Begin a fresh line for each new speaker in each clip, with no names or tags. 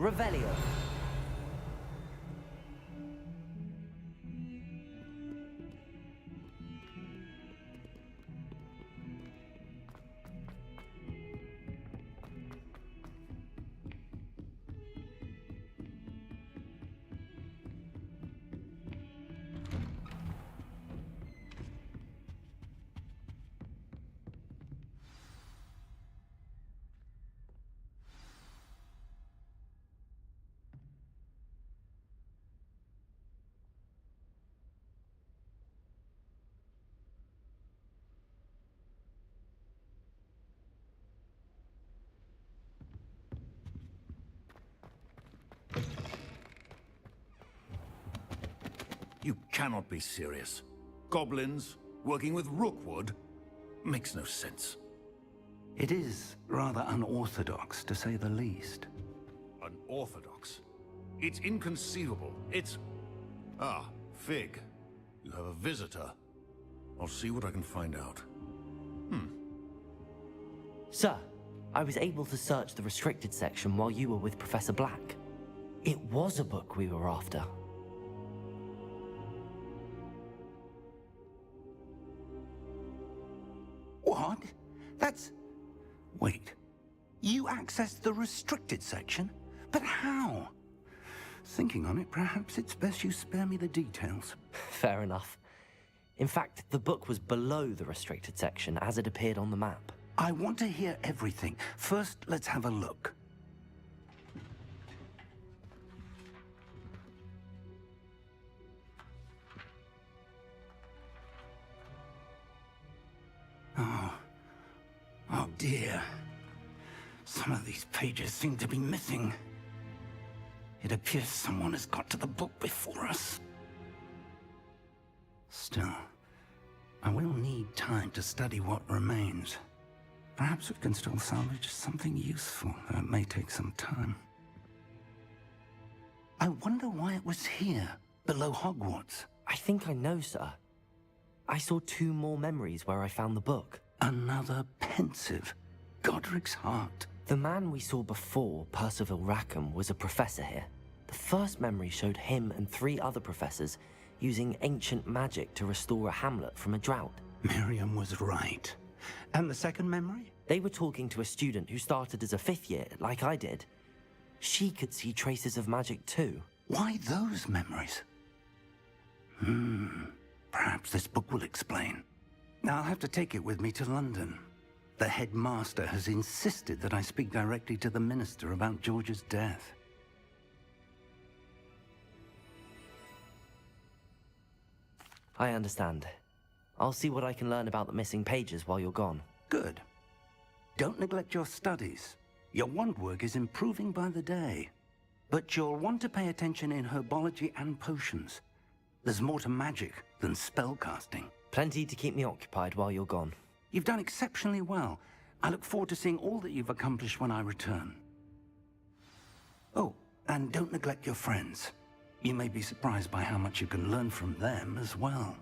Revelio.
You cannot be serious. Goblins working with Rookwood makes no sense.
It is rather unorthodox, to say the least.
Unorthodox? It's inconceivable. It's... Ah, Fig. You have a visitor. I'll see what I can find out.
Sir, I was able to search the restricted section while you were with Professor Black. It was a book we were after.
What? That's... Wait. You accessed the restricted section? But how? Thinking on it, perhaps it's best you spare me the details.
Fair enough. In fact, the book was below the restricted section as it appeared on the map.
I want to hear everything. First, let's have a look. Oh dear. Some of these pages seem to be missing. It appears someone has got to the book before us. Still, I will need time to study what remains. Perhaps we can still salvage something useful, though it may take some time. I wonder why it was here, below Hogwarts.
I think I know, sir. I saw 2 more memories where I found the book.
Another pensive. Godric's heart.
The man we saw before, Percival Rackham, was a professor here. The first memory showed him and 3 other professors using ancient magic to restore a hamlet from a drought.
Miriam was right. And the second memory?
They were talking to a student who started as a 5th year, like I did. She could see traces of magic too.
Why those memories? Perhaps this book will explain. Now I'll have to take it with me to London. The headmaster has insisted that I speak directly to the minister about George's death.
I understand. I'll see what I can learn about the missing pages while you're gone.
Good. Don't neglect your studies. Your wand work is improving by the day. But you'll want to pay attention in herbology and potions. There's more to magic than spellcasting.
Plenty to keep me occupied while you're gone.
You've done exceptionally well. I look forward to seeing all that you've accomplished when I return. Oh, and don't neglect your friends. You may be surprised by how much you can learn from them as well.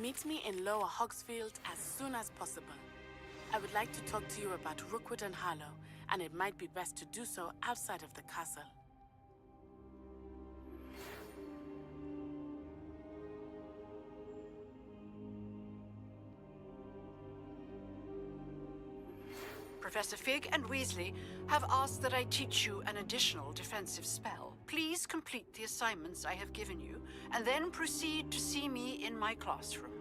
Meet me in Lower Hogsfield as soon as possible. I would like to talk to you about Rookwood and Harlow, and it might be best to do so outside of the castle.
Professor Fig and Weasley have asked that I teach you an additional defensive spell. Please complete the assignments I have given you, and then proceed to see me in my classroom.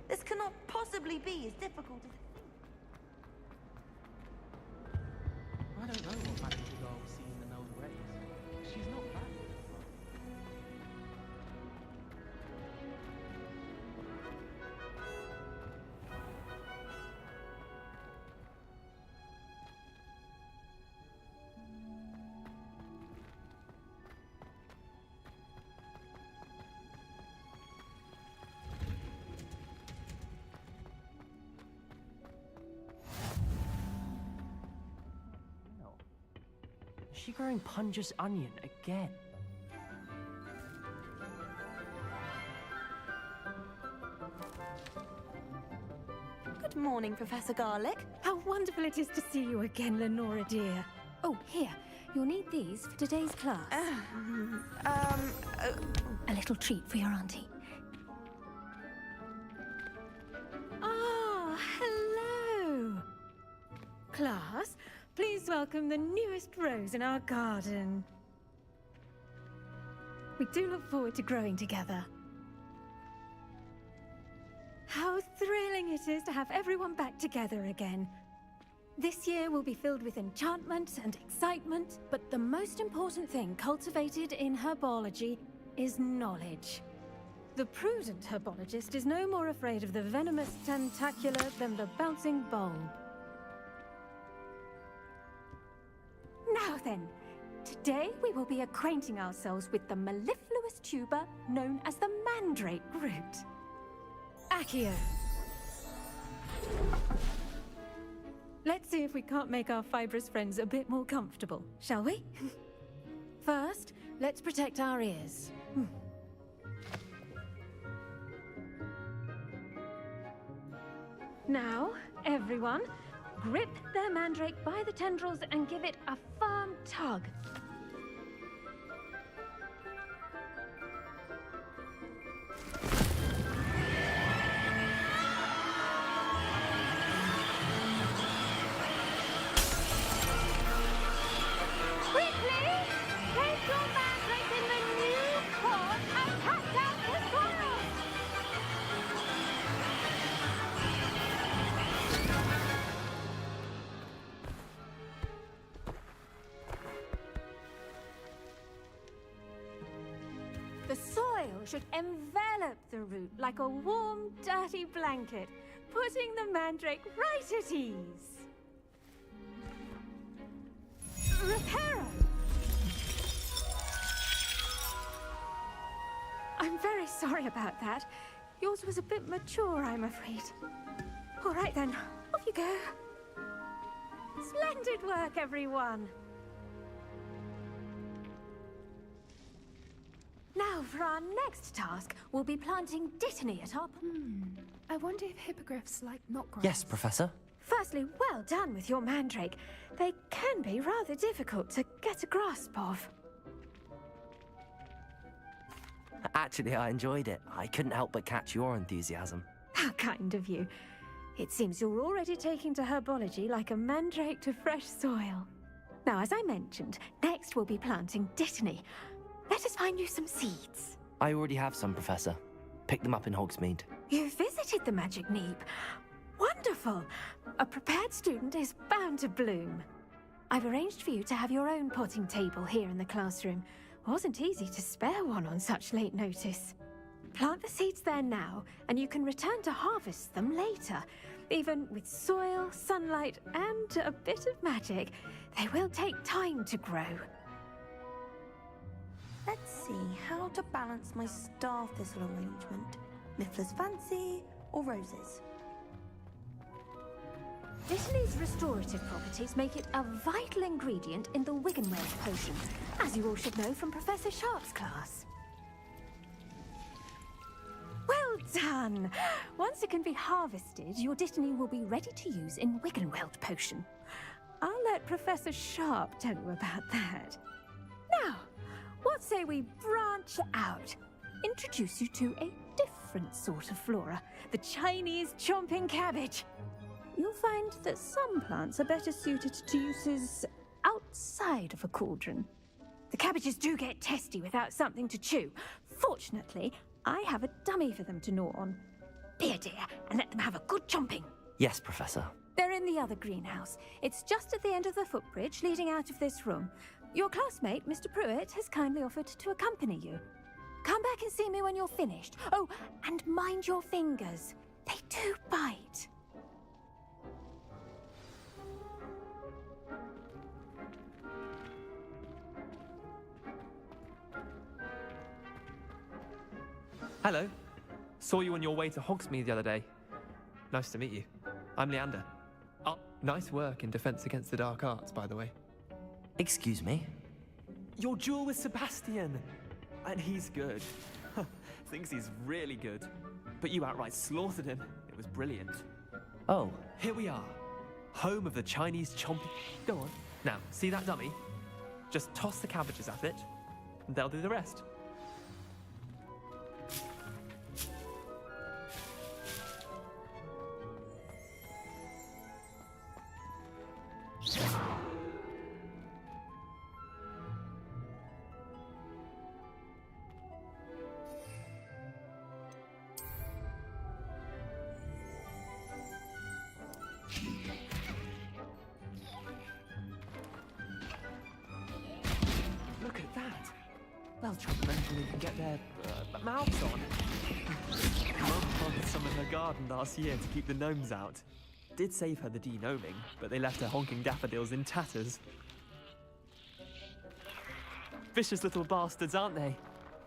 This cannot possibly be as difficult as...
I don't know what happened to the girl we see in the Node race. She's not back. Is she growing Punja's onion again?
Good morning, Professor Garlick.
How wonderful it is to see you again, Lenora dear. Oh, here. You'll need these for today's class. A little treat for your auntie. Ah, hello. Class, please welcome the newest rose in our garden. We do look forward to growing together. How thrilling it is to have everyone back together again. This year will be filled with enchantment and excitement, but the most important thing cultivated in herbology is knowledge. The prudent herbologist is no more afraid of the venomous tentacular than the bouncing bulb. Now then, today we will be acquainting ourselves with the mellifluous tuber known as the mandrake root. Accio. Let's see if we can't make our fibrous friends a bit more comfortable, shall we? First, let's protect our ears. Now, everyone, grip their mandrake by the tendrils and give it a firm tug. Quickly! Take your mandrake in the new court and cut down the squirrels! should envelop the root like a warm, dirty blanket, putting the mandrake right at ease. Reparo! I'm very sorry about that. Yours was a bit mature, I'm afraid. All right then, off you go. Splendid work, everyone. Now, for our next task, we'll be planting dittany at our...
I wonder if hippogriffs like knotgrass.
Yes, Professor.
Firstly, well done with your mandrake. They can be rather difficult to get a grasp of.
Actually, I enjoyed it. I couldn't help but catch your enthusiasm.
How kind of you. It seems you're already taking to herbology like a mandrake to fresh soil. Now, as I mentioned, next we'll be planting dittany. Let us find you some seeds.
I already have some, Professor. Picked them up in Hogsmeade.
You visited the Magic Neep. Wonderful! A prepared student is bound to bloom. I've arranged for you to have your own potting table here in the classroom. Wasn't easy to spare one on such late notice. Plant the seeds there now, and you can return to harvest them later. Even with soil, sunlight, and a bit of magic, they will take time to grow.
Let's see how to balance my star thistle arrangement. Miffler's Fancy or roses?
Dittany's restorative properties make it a vital ingredient in the Wiggenweld potion, as you all should know from Professor Sharp's class. Well done! Once it can be harvested, your dittany will be ready to use in Wiggenweld potion. I'll let Professor Sharp tell you about that. Now, what say we branch out? Introduce you to a different sort of flora, the Chinese chomping cabbage. You'll find that some plants are better suited to uses outside of a cauldron. The cabbages do get testy without something to chew. Fortunately, I have a dummy for them to gnaw on. Be a dear and let them have a good chomping.
Yes, Professor.
They're in the other greenhouse. It's just at the end of the footbridge leading out of this room. Your classmate, Mr. Pruitt, has kindly offered to accompany you. Come back and see me when you're finished. Oh, and mind your fingers. They do bite.
Hello. Saw you on your way to Hogsmeade the other day. Nice to meet you. I'm Leander. Oh, nice work in Defense Against the Dark Arts, by the way.
Excuse me?
Your duel with Sebastian! And he's good. Thinks he's really good. But you outright slaughtered him. It was brilliant.
Oh.
Here we are. Home of the Chinese chomping... Go on. Now, see that dummy? Just toss the cabbages at it, and they'll do the rest. Look at that! They'll chop them until they can get their mouths on. Mum planted some in her garden last year to keep the gnomes out. Did save her the de-gnoming, but they left her honking daffodils in tatters. Vicious little bastards, aren't they?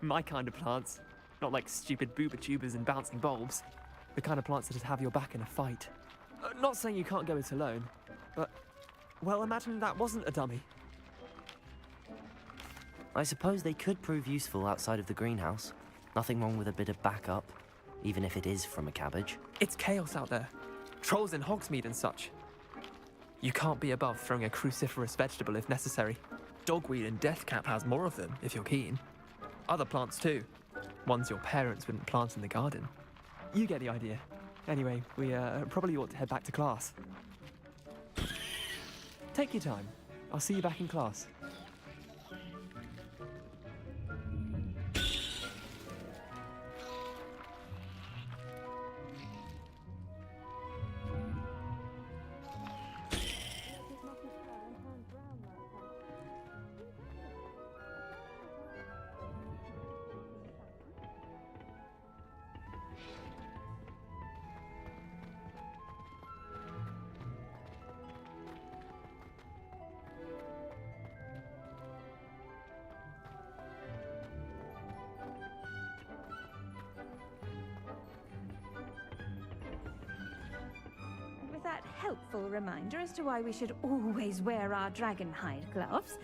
My kind of plants. Not like stupid booba tubers and bouncing bulbs. The kind of plants that'd have your back in a fight. Not saying you can't go it alone, but... Well, imagine that wasn't a dummy.
I suppose they could prove useful outside of the greenhouse. Nothing wrong with a bit of backup, even if it is from a cabbage.
It's chaos out there. Trolls in Hogsmeade and such. You can't be above throwing a cruciferous vegetable if necessary. Dogweed and deathcap has more of them, if you're keen. Other plants too. Ones your parents wouldn't plant in the garden. You get the idea. Anyway, we probably ought to head back to class. Take your time. I'll see you back in class.
helpful reminder as to why we should always wear our dragon hide gloves,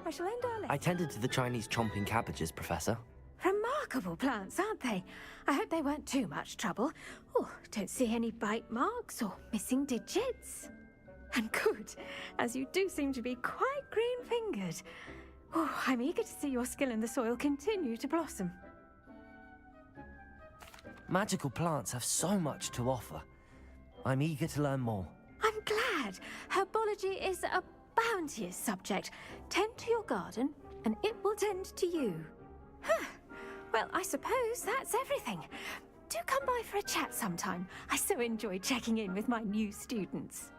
I shall end our lesson.
I tended to the Chinese chomping cabbages, Professor.
Remarkable plants, aren't they? I hope they weren't too much trouble. Oh, don't see any bite marks or missing digits. And good, as you do seem to be quite green-fingered. Oh, I'm eager to see your skill in the soil continue to blossom.
Magical plants have so much to offer. I'm eager to learn more.
I'm glad. Herbology is a bounteous subject. Tend to your garden, and it will tend to you. Huh. Well, I suppose that's everything. Do come by for a chat sometime. I so enjoy checking in with my new students.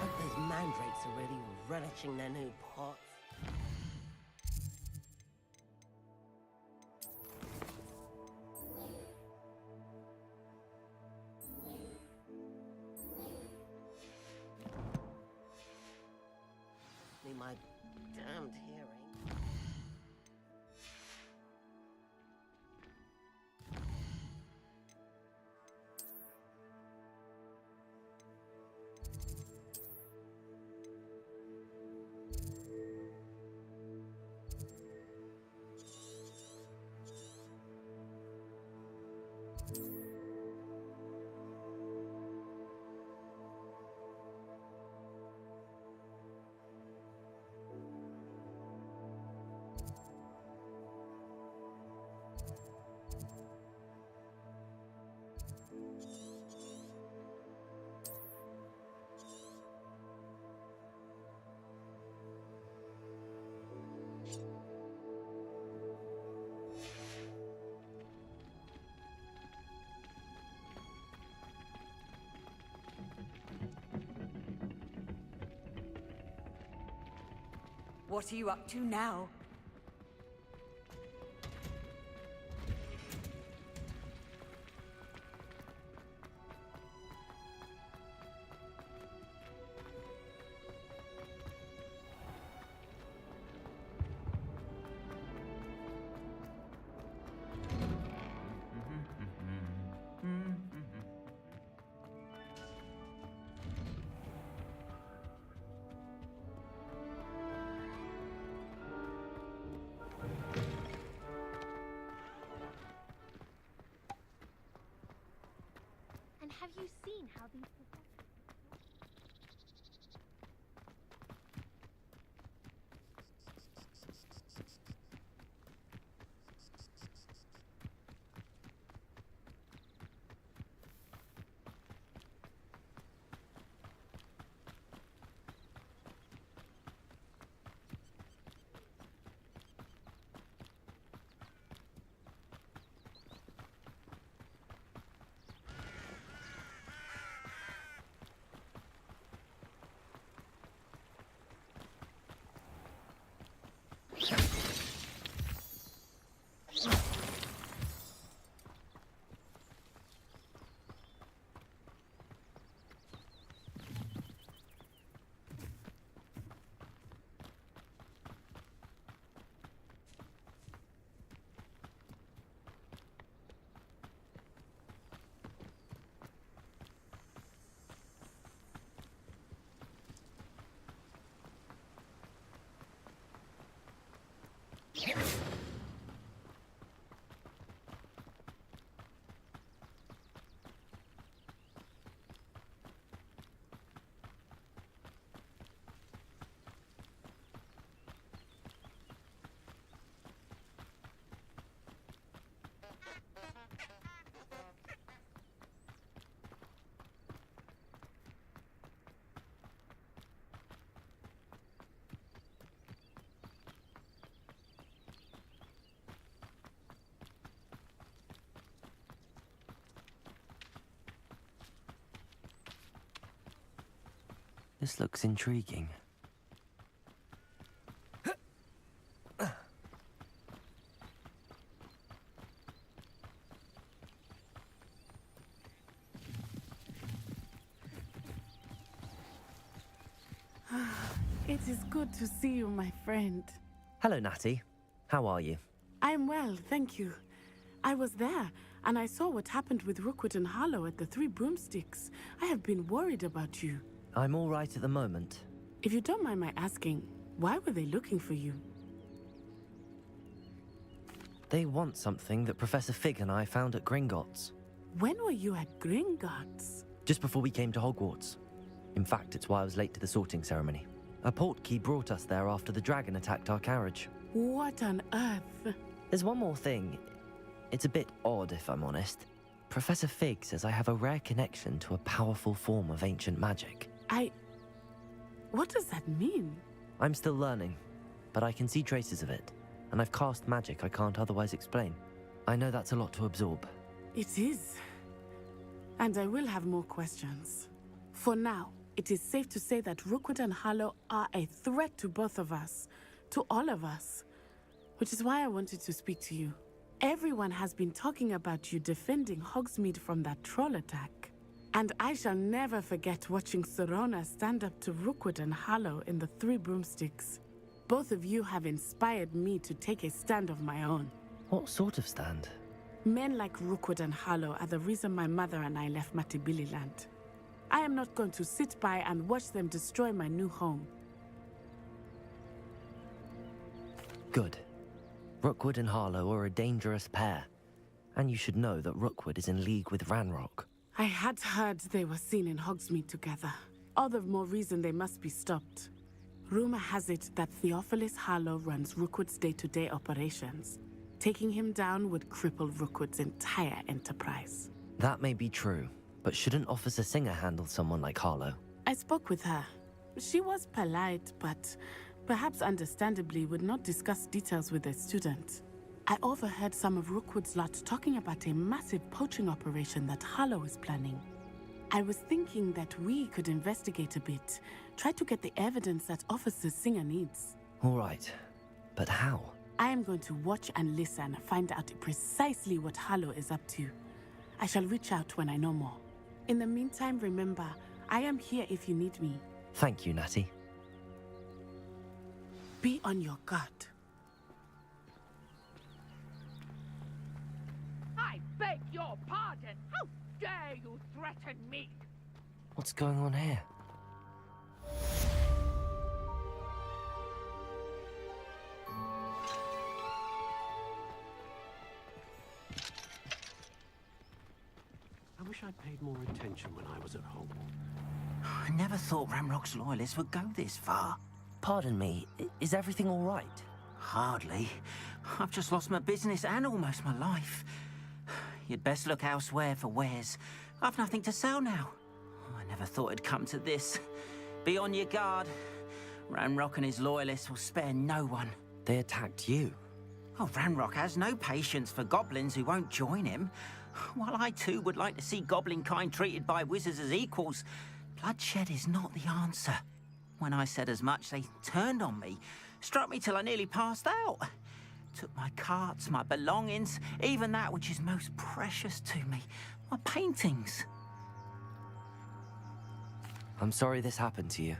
Hope those mandrakes are really relishing their new pots. My damned hearing.
What are you up to now?
And have you seen how these...
This looks intriguing.
It is good to see you, my friend.
Hello, Natty. How are you?
I'm well, thank you. I was there, and I saw what happened with Rookwood and Harlow at the Three Broomsticks. I have been worried about you.
I'm all right at the moment.
If you don't mind my asking, why were they looking for you?
They want something that Professor Fig and I found at Gringotts.
When were you at Gringotts?
Just before we came to Hogwarts. In fact, it's why I was late to the sorting ceremony. A portkey brought us there after the dragon attacked our carriage.
What on earth?
There's one more thing. It's a bit odd, if I'm honest. Professor Fig says I have a rare connection to a powerful form of ancient magic.
What does that mean?
I'm still learning, but I can see traces of it, and I've cast magic I can't otherwise explain. I know that's a lot to absorb.
It is. And I will have more questions. For now, it is safe to say that Rookwood and Harlow are a threat to both of us, to all of us, which is why I wanted to speak to you. Everyone has been talking about you defending Hogsmeade from that troll attack. And I shall never forget watching Serona stand up to Rookwood and Harlow in the Three Broomsticks. Both of you have inspired me to take a stand of my own.
What sort of stand?
Men like Rookwood and Harlow are the reason my mother and I left Matibililand. I am not going to sit by and watch them destroy my new home.
Good. Rookwood and Harlow are a dangerous pair. And you should know that Rookwood is in league with Ranrock.
I had heard they were seen in Hogsmeade together. All the more reason they must be stopped. Rumor has it that Theophilus Harlow runs Rookwood's day-to-day operations. Taking him down would cripple Rookwood's entire enterprise.
That may be true, but shouldn't Officer Singer handle someone like Harlow?
I spoke with her. She was polite, but perhaps understandably would not discuss details with a student. I overheard some of Rookwood's lot talking about a massive poaching operation that Harlow is planning. I was thinking that we could investigate a bit, try to get the evidence that Officer Singer needs.
All right, but how?
I am going to watch and listen, find out precisely what Harlow is up to. I shall reach out when I know more. In the meantime, remember, I am here if you need me.
Thank you, Natty.
Be on your guard.
I beg your pardon. How dare you threaten me?
What's going on here?
I wish I'd paid more attention when I was at home.
I never thought Ranrock's loyalists would go this far.
Pardon me, is everything all right?
Hardly. I've just lost my business and almost my life. You'd best look elsewhere for wares. I've nothing to sell now. I never thought it'd come to this. Be on your guard. Ranrock and his loyalists will spare no one.
They attacked you?
Oh, Ranrock has no patience for goblins who won't join him. While I too would like to see goblin kind treated by wizards as equals, bloodshed is not the answer. When I said as much, they turned on me, struck me till I nearly passed out. Took my carts, my belongings, even that which is most precious to me, my paintings.
I'm sorry this happened to you.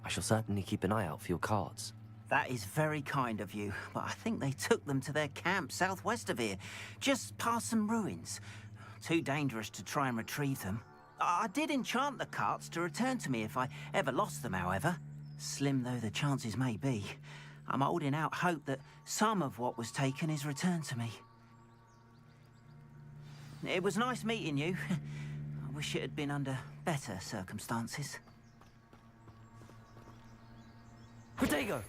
I shall certainly keep an eye out for your carts.
That is very kind of you, but I think they took them to their camp southwest of here, just past some ruins. Too dangerous to try and retrieve them. I did enchant the carts to return to me if I ever lost them, however. Slim though the chances may be, I'm holding out hope that some of what was taken is returned to me. It was nice meeting you. I wish it had been under better circumstances.
Protego!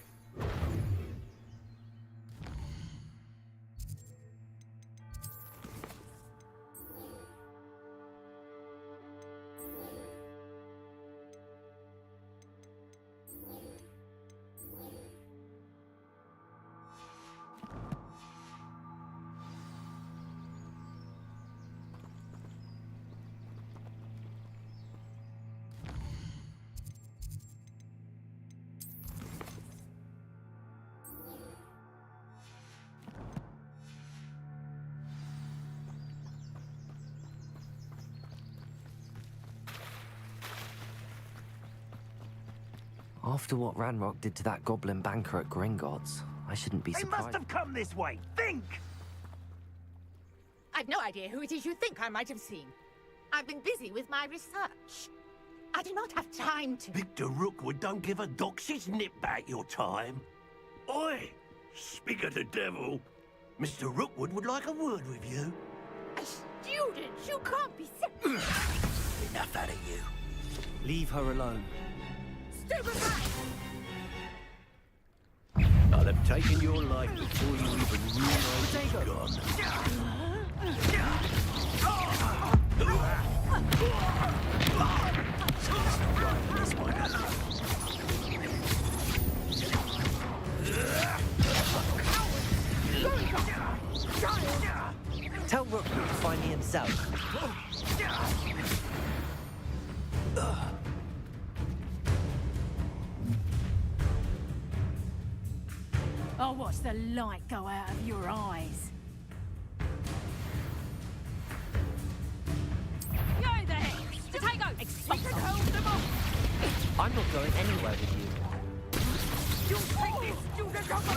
After what Ranrock did to that goblin banker at Gringotts, I shouldn't be surprised.
They must have come this way. Think!
I've no idea who it is you think I might have seen. I've been busy with my research. I do not have time to...
Victor Rookwood don't give a doxy's nip back your time. Oi! Speak of the devil. Mr. Rookwood would like a word with you.
A student? You can't be serious.
Enough out of you.
Leave her alone.
Stupid man!
I'll have taken your life before you even realize it's gone.
Tell Rookwood to find me himself.
I'll watch the light go out of your eyes. Yo there! Potato! Expect to hold them off!
I'm not going anywhere with you.
You take this student of the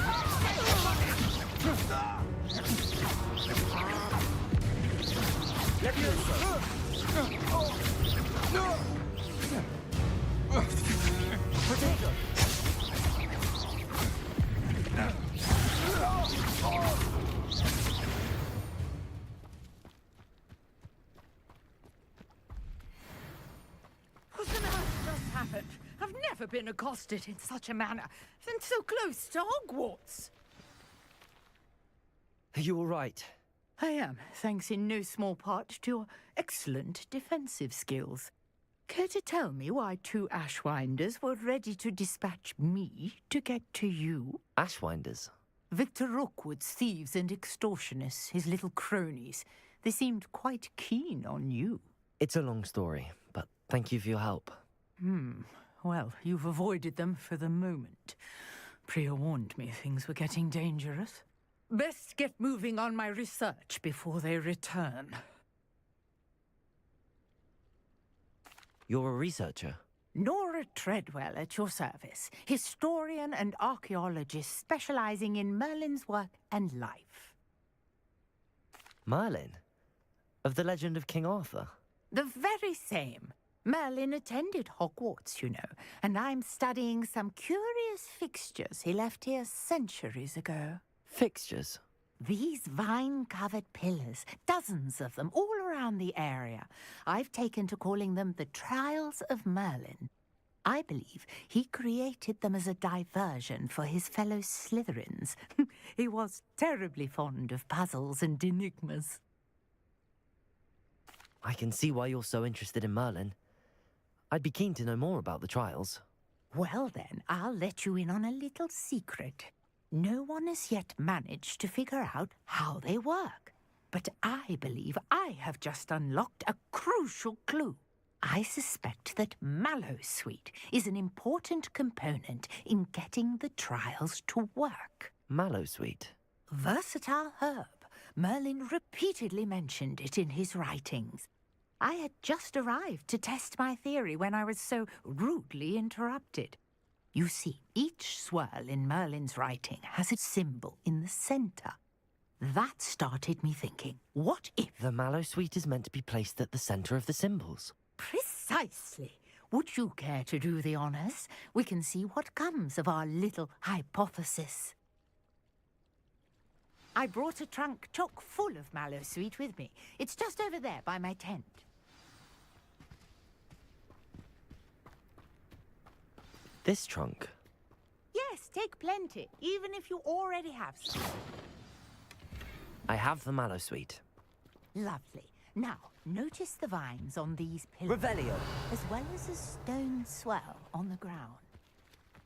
Let me Potato!
What on earth just happened? I've never been accosted in such a manner, and so close to Hogwarts.
Are you all right?
I am, thanks in no small part to your excellent defensive skills. Care to tell me why 2 Ashwinders were ready to dispatch me to get to you?
Ashwinders?
Victor Rookwood's thieves and extortionists, his little cronies. They seemed quite keen on you.
It's a long story, but thank you for your help.
Well, you've avoided them for the moment. Priya warned me things were getting dangerous. Best get moving on my research before they return.
You're a researcher?
Nora Treadwell at your service, historian and archaeologist specializing in Merlin's work and life.
Merlin? Of the legend of King Arthur?
The very same. Merlin attended Hogwarts, you know, and I'm studying some curious fixtures he left here centuries ago.
Fixtures?
These vine-covered pillars, dozens of them, all around the area. I've taken to calling them the Trials of Merlin. I believe he created them as a diversion for his fellow Slytherins. He was terribly fond of puzzles and enigmas.
I can see why you're so interested in Merlin. I'd be keen to know more about the trials.
Well then, I'll let you in on a little secret. No one has yet managed to figure out how they work. But I believe I have just unlocked a crucial clue. I suspect that Mallowsweet is an important component in getting the trials to work.
Mallowsweet?
Versatile herb. Merlin repeatedly mentioned it in his writings. I had just arrived to test my theory when I was so rudely interrupted. You see, each swirl in Merlin's writing has its symbol in the center. That started me thinking, what if...
The Mallowsweet is meant to be placed at the center of the symbols.
Precisely. Would you care to do the honors? We can see what comes of our little hypothesis. I brought a trunk chock full of Mallowsweet with me. It's just over there by my tent.
This trunk?
Yes, take plenty, even if you already have some.
I have the Mallowsweet.
Lovely. Now, notice the vines on these pillars.
Revelio.
As well as a stone swell on the ground.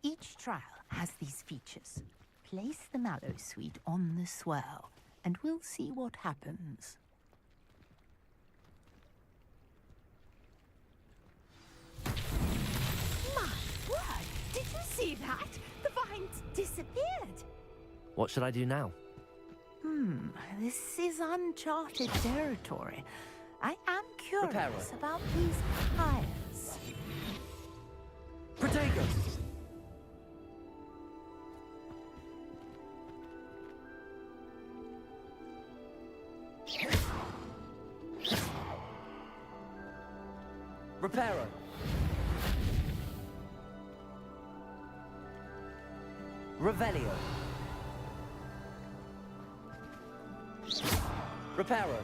Each trial has these features. Place the Mallowsweet on the swirl, and we'll see what happens. My word! Did you see that? The vines disappeared.
What should I do now?
This is uncharted territory. I am curious
Repairer.
about these tires.
Protego! Reparo. Revelio. Reparo.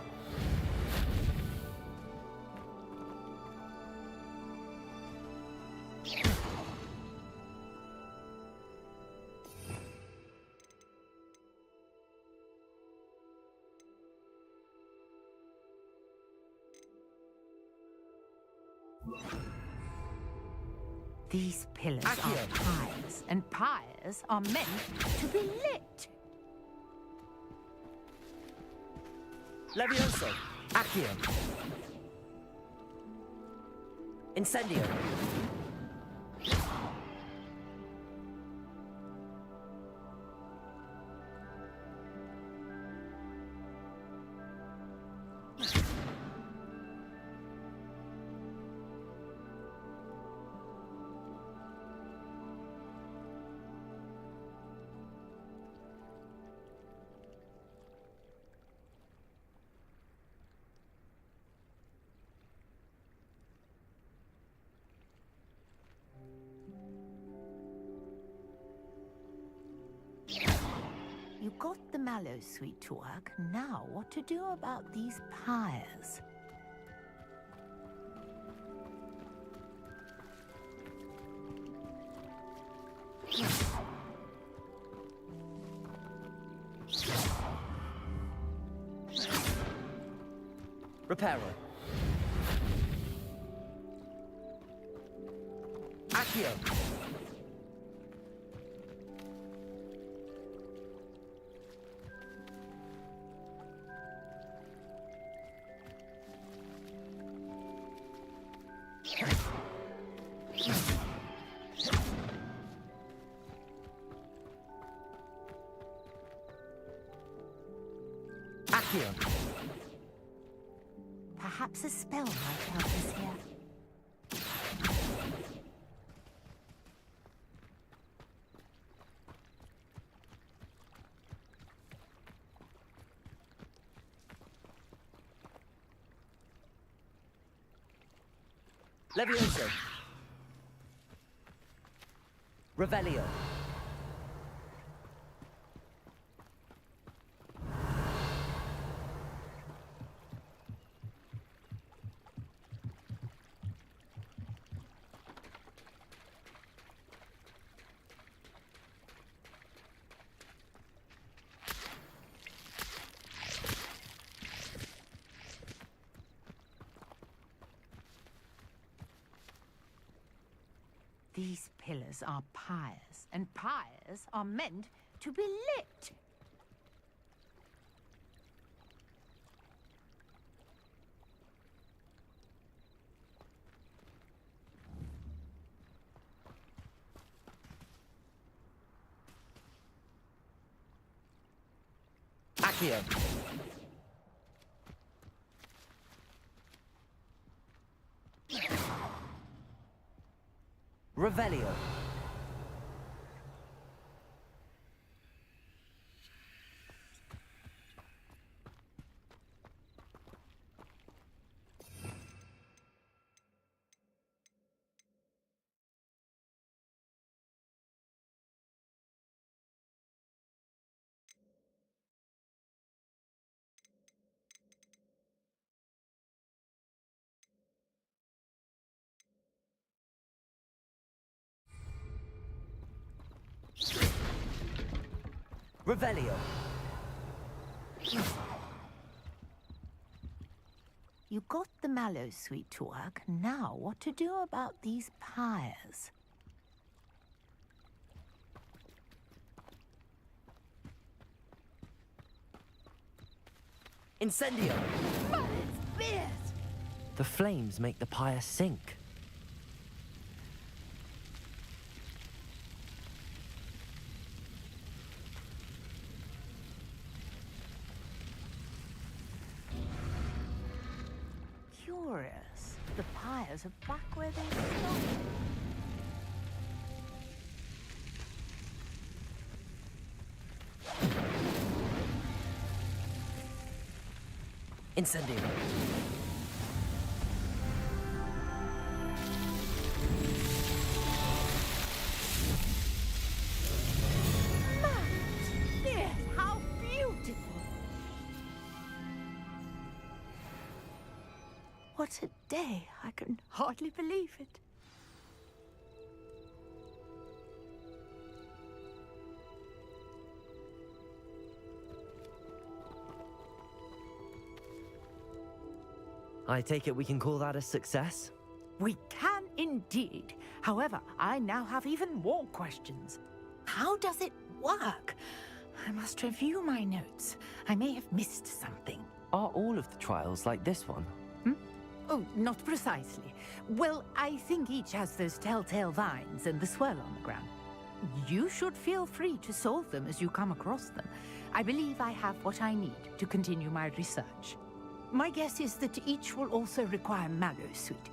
These pillars are pyres, and pyres are meant to be lit.
Levioso. Accio. Incendio.
You got the mallow suite to work. Now what to do about these pyres?
Reparo. Accio. Accio.
Perhaps a spell might help us here.
Levioso. Revelio.
These pillars are pyres, and pyres are meant to be lit.
Accio. Revelio. Revelio.
You got the mallow suite to work. Now what to do about these pyres?
Incendio.
But it's fierce.
The flames make the pyre sink.
Curious. The pyres are back where they started.
Incendio.
What a day. I can hardly believe it.
I take it we can call that a success?
We can indeed. However, I now have even more questions. How does it work? I must review my notes. I may have missed something.
Are all of the trials like this one?
Oh, not precisely. Well, I think each has those telltale vines and the swirl on the ground. You should feel free to solve them as you come across them. I believe I have what I need to continue my research. My guess is that each will also require Mallow Suite,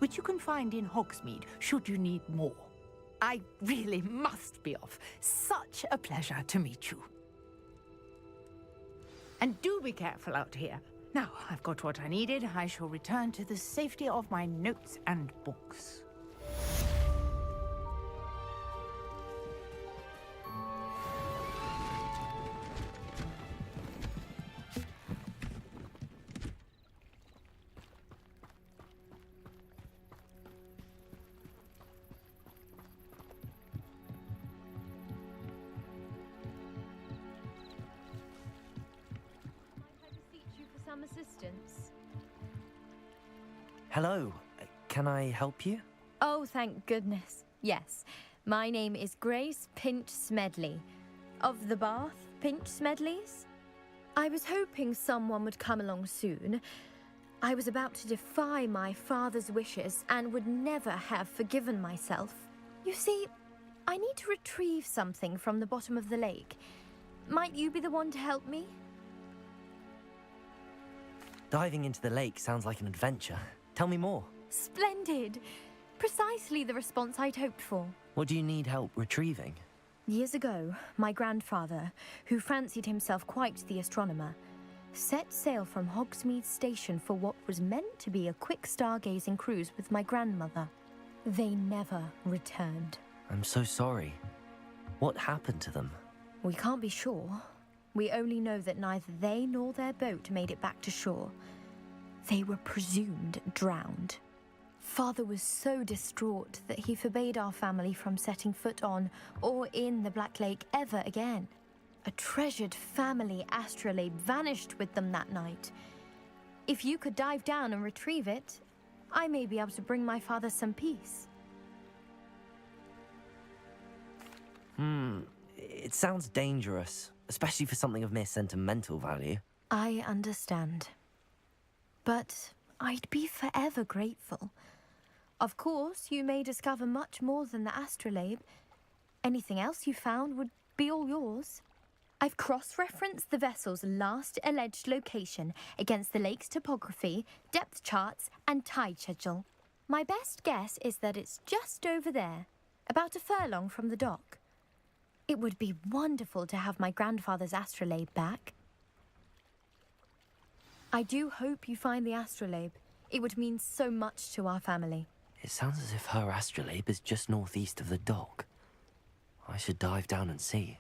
which you can find in Hogsmeade should you need more. I really must be off. Such a pleasure to meet you. And do be careful out here. Now, I've got what I needed. I shall return to the safety of my notes and books.
Some assistance.
Hello, can I help you?
Oh, thank goodness. Yes. My name is Grace Pinch Smedley. Of the Bath Pinch Smedleys? I was hoping someone would come along soon. I was about to defy my father's wishes and would never have forgiven myself. You see, I need to retrieve something from the bottom of the lake. Might you be the one to help me?
Diving into the lake sounds like an adventure. Tell me more.
Splendid! Precisely the response I'd hoped for.
What do you need help retrieving?
Years ago, my grandfather, who fancied himself quite the astronomer, set sail from Hogsmeade Station for what was meant to be a quick stargazing cruise with my grandmother. They never returned.
I'm so sorry. What happened to them?
We can't be sure. We only know that neither they nor their boat made it back to shore. They were presumed drowned. Father was so distraught that he forbade our family from setting foot on or in the Black Lake ever again. A treasured family astrolabe vanished with them that night. If you could dive down and retrieve it, I may be able to bring my father some peace.
It sounds dangerous, especially for something of mere sentimental value.
I understand. But I'd be forever grateful. Of course, you may discover much more than the astrolabe. Anything else you found would be all yours. I've cross-referenced the vessel's last alleged location against the lake's topography, depth charts, and tide schedule. My best guess is that it's just over there, about a furlong from the dock. It would be wonderful to have my grandfather's astrolabe back. I do hope you find the astrolabe. It would mean so much to our family.
It sounds as if her astrolabe is just northeast of the dock. I should dive down and see.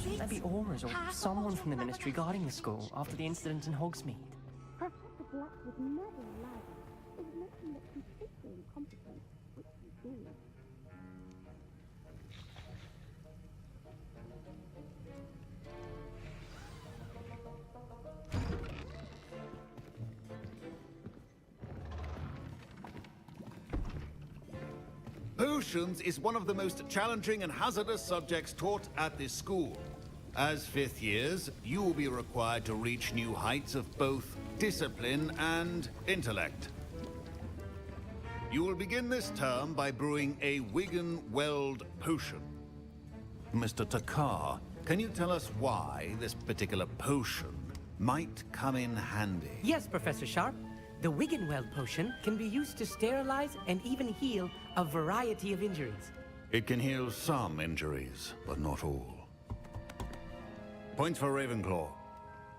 Shouldn't there be auras or someone from the ministry guarding the school after the incident in Hogsmeade?
Professor Black would never allow that. It would make him look completely incompetent, which he did.
Potions is one of the most challenging and hazardous subjects taught at this school. As fifth years, you will be required to reach new heights of both discipline and intellect. You will begin this term by brewing a Wigan Weld potion. Mr. Takar, can you tell us why this particular potion might come in handy?
Yes, Professor Sharp. The Wiggenweld potion can be used to sterilize and even heal a variety of injuries.
It can heal some injuries, but not all. Points for Ravenclaw.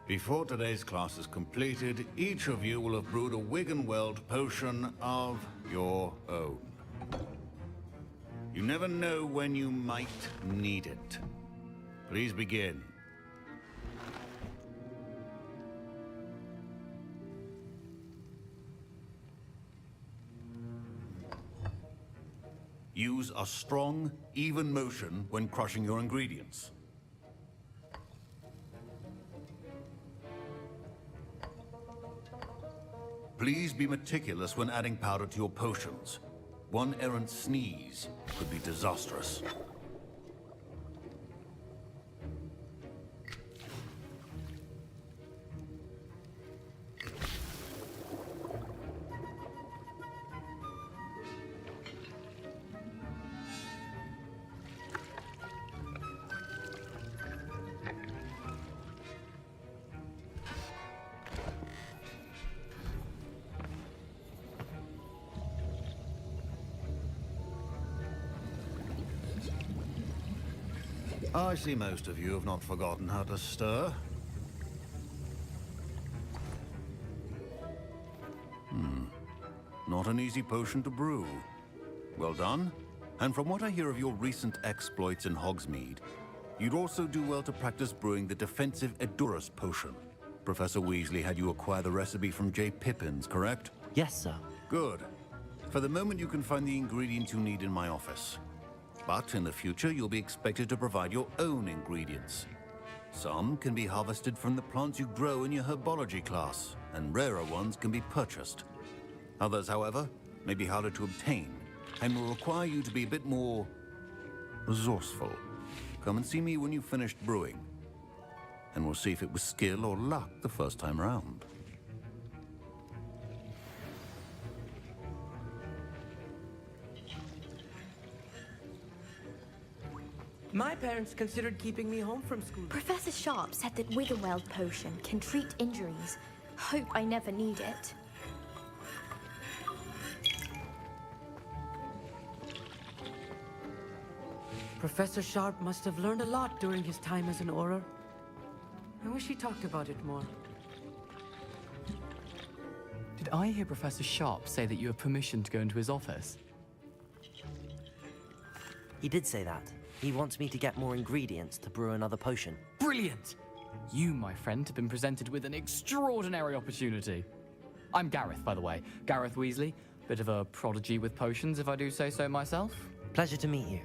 Before today's class is completed, each of you will have brewed a Wiggenweld potion of your own. You never know when you might need it. Please begin. Use a strong, even motion when crushing your ingredients. Please be meticulous when adding powder to your potions. One errant sneeze could be disastrous. I see most of you have not forgotten how to stir. Not an easy potion to brew. Well done. And from what I hear of your recent exploits in Hogsmeade, you'd also do well to practice brewing the defensive Edurus potion. Professor Weasley had you acquire the recipe from J. Pippins, correct?
Yes, sir.
Good. For the moment, you can find the ingredients you need in my office. But in the future, you'll be expected to provide your own ingredients. Some can be harvested from the plants you grow in your herbology class, and rarer ones can be purchased. Others, however, may be harder to obtain, and will require you to be a bit more resourceful. Come and see me when you've finished brewing, and we'll see if it was skill or luck the first time round.
My parents considered keeping me home from school.
Professor Sharp said that Wiggenweld potion can treat injuries. Hope I never need it.
Professor Sharp must have learned a lot during his time as an Auror. I wish he talked about it more.
Did I hear Professor Sharp say that you have permission to go into his office?
He did say that. He wants me to get more ingredients to brew another potion.
Brilliant! You, my friend, have been presented with an extraordinary opportunity. I'm Gareth, by the way. Gareth Weasley. Bit of a prodigy with potions, if I do say so myself.
Pleasure to meet you.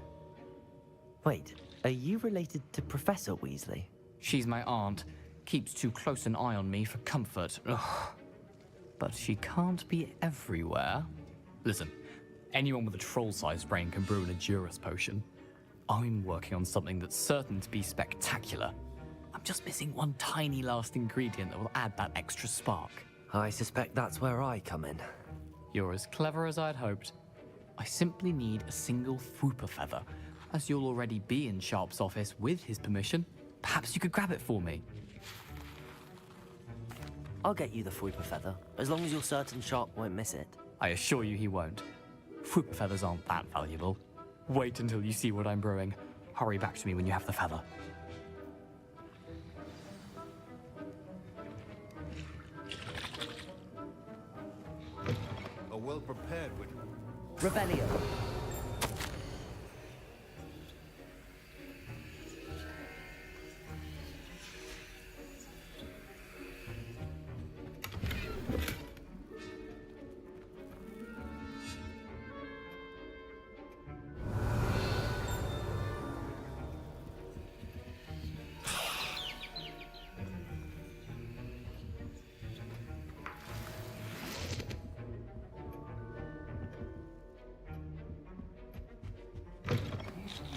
Wait, are you related to Professor Weasley?
She's my aunt. Keeps too close an eye on me for comfort. Ugh. But she can't be everywhere. Listen, anyone with a troll-sized brain can brew an Edurus potion. I'm working on something that's certain to be spectacular. I'm just missing one tiny last ingredient that will add that extra spark.
I suspect that's where I come in.
You're as clever as I'd hoped. I simply need a single Fwooper feather. As you'll already be in Sharp's office with his permission, perhaps you could grab it for me.
I'll get you the Fwooper feather, as long as you're certain Sharp won't miss it.
I assure you he won't. Fwooper feathers aren't that valuable. Wait until you see what I'm brewing. Hurry back to me when you have the feather.
A well-prepared witch.
Rebellion.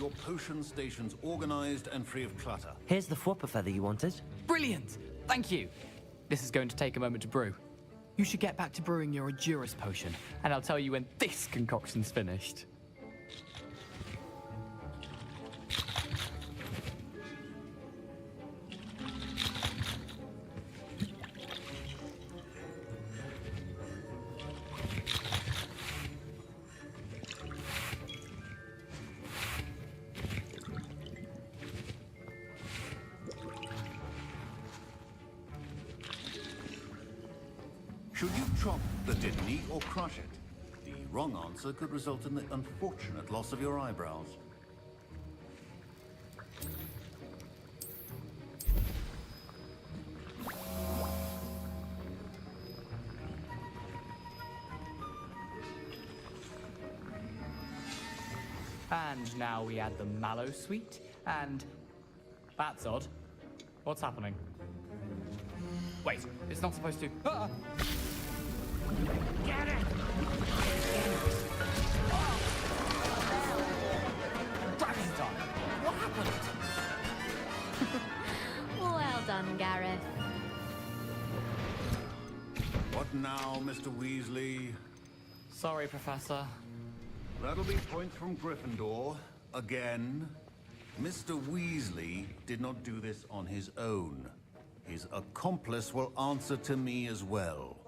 your potion stations organized and free of clutter.
Here's the Fwopper feather you wanted.
Brilliant! Thank you. This is going to take a moment to brew. You should get back to brewing your Adurus potion, and I'll tell you when this concoction's finished.
Should you chop the kidney or crush it? The wrong answer could result in the unfortunate loss of your eyebrows.
And now we add the mallow sweet, and... That's odd. What's happening? Wait, it's not supposed to... Ah!
Get it!
Dragon's done! What happened?
Well done, Gareth.
What now, Mr. Weasley?
Sorry, Professor.
That'll be points from Gryffindor. Again. Mr. Weasley did not do this on his own. His accomplice will answer to me as well.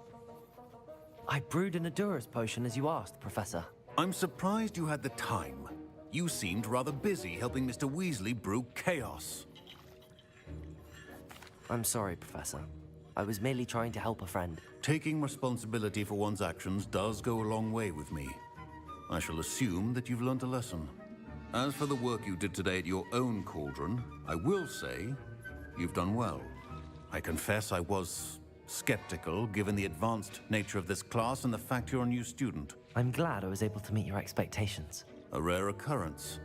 I brewed an Adurus potion as you asked, Professor.
I'm surprised you had the time. You seemed rather busy helping Mr. Weasley brew chaos.
I'm sorry, Professor. I was merely trying to help a friend.
Taking responsibility for one's actions does go a long way with me. I shall assume that you've learned a lesson. As for the work you did today at your own cauldron, I will say you've done well. I confess I was skeptical, given the advanced nature of this class and the fact you're a new student.
I'm glad I was able to meet your expectations.
A rare occurrence.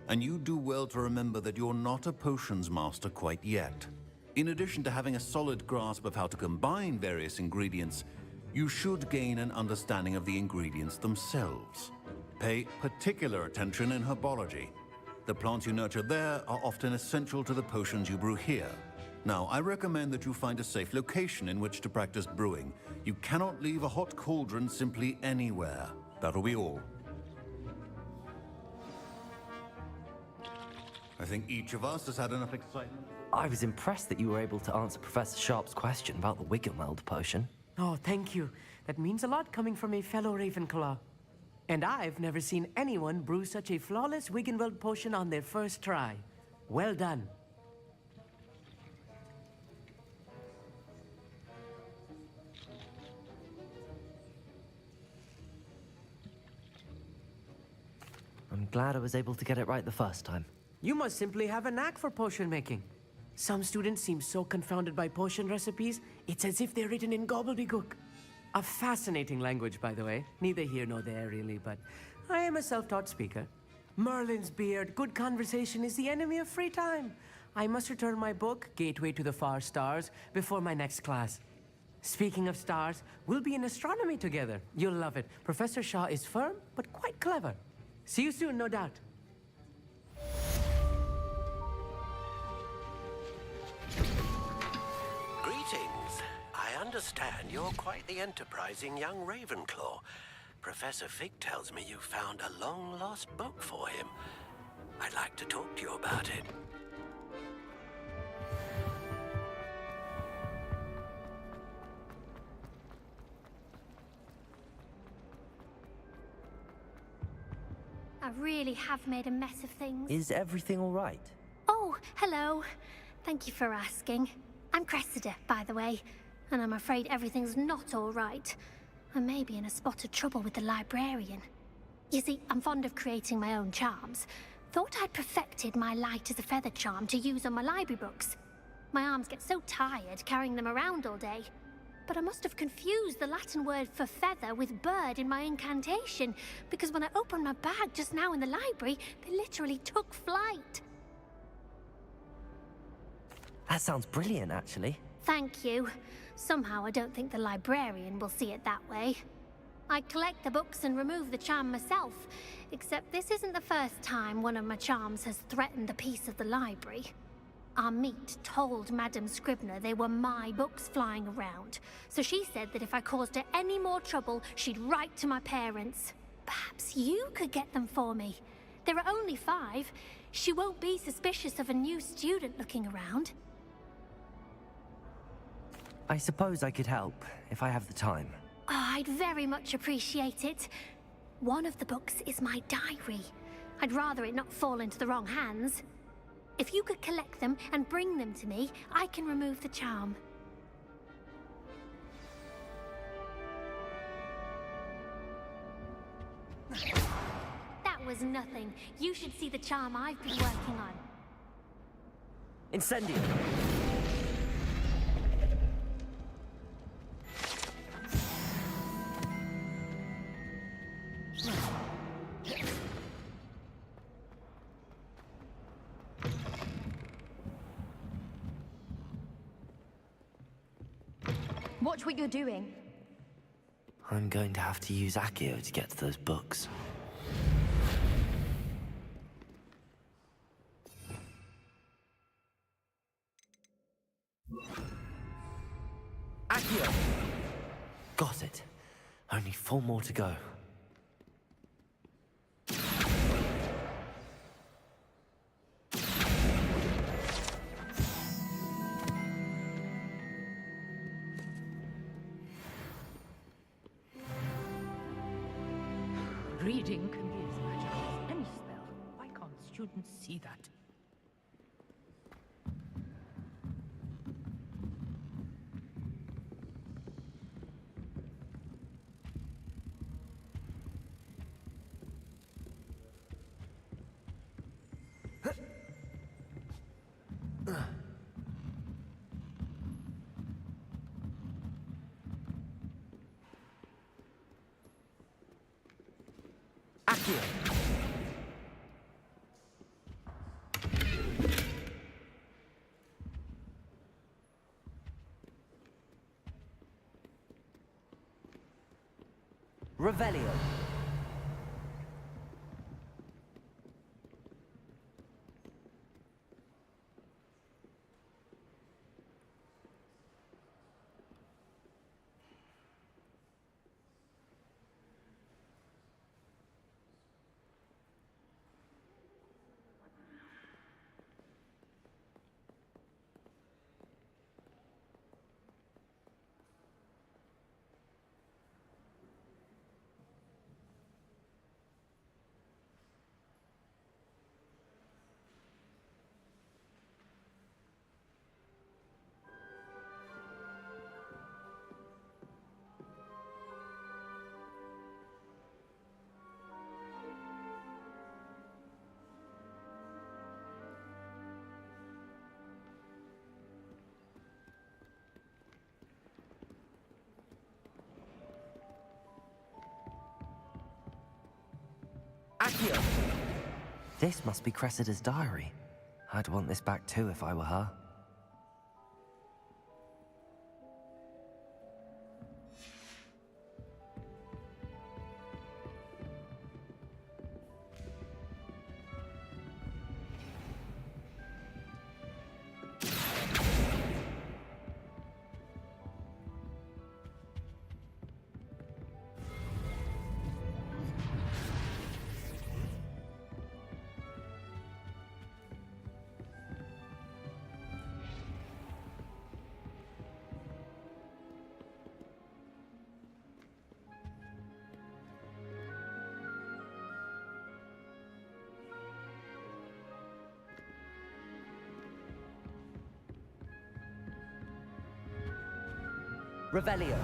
And you do well to remember that you're not a potions master quite yet. In addition to having a solid grasp of how to combine various ingredients, you should gain an understanding of the ingredients themselves. Pay particular attention in herbology. The plants you nurture there are often essential to the potions you brew here. Now, I recommend that you find a safe location in which to practice brewing. You cannot leave a hot cauldron simply anywhere. That'll be all. I think each of us has had enough excitement.
I was impressed that you were able to answer Professor Sharp's question about the Wiggenweld potion.
Oh, thank you. That means a lot coming from a fellow Ravenclaw. And I've never seen anyone brew such a flawless Wiggenweld potion on their first try. Well done.
I'm glad I was able to get it right the first time.
You must simply have a knack for potion making. Some students seem so confounded by potion recipes, it's as if they're written in gobbledygook. A fascinating language, by the way. Neither here nor there, really, but I am a self-taught speaker. Merlin's beard, good conversation is the enemy of free time. I must return my book, Gateway to the Far Stars, before my next class. Speaking of stars, we'll be in astronomy together. You'll love it. Professor Shaw is firm, but quite clever. See you soon, no doubt.
Greetings. I understand you're quite the enterprising young Ravenclaw. Professor Fig tells me you found a long-lost book for him. I'd like to talk to you about it.
I really have made a mess of things.
Is everything all right?
Oh, hello. Thank you for asking. I'm Cressida, by the way, and I'm afraid everything's not all right. I may be in a spot of trouble with the librarian. You see, I'm fond of creating my own charms. Thought I'd perfected my light as a feather charm to use on my library books. My arms get so tired carrying them around all day. But I must have confused the Latin word for feather with bird in my incantation, because when I opened my bag just now in the library, they literally took flight.
That sounds brilliant, actually.
Thank you. Somehow I don't think the librarian will see it that way. I collect the books and remove the charm myself, except this isn't the first time one of my charms has threatened a piece of the library. Our meet told Madame Scribner they were my books flying around, so she said that if I caused her any more trouble, she'd write to my parents. Perhaps you could get them for me. There are only 5. She won't be suspicious of a new student looking around.
I suppose I could help, if I have the time.
Oh, I'd very much appreciate it. One of the books is my diary. I'd rather it not fall into the wrong hands. If you could collect them and bring them to me, I can remove the charm. That was nothing. You should see the charm I've been working on.
Incendio!
Watch what you're doing.
I'm going to have to use Accio to get to those books. Accio! Got it. Only 4 more to go.
Reading can be as magical as any spell. Why can't students see that?
Accio! Revelio! Accio! This must be Cressida's diary. I'd want this back too if I were her. Revelio.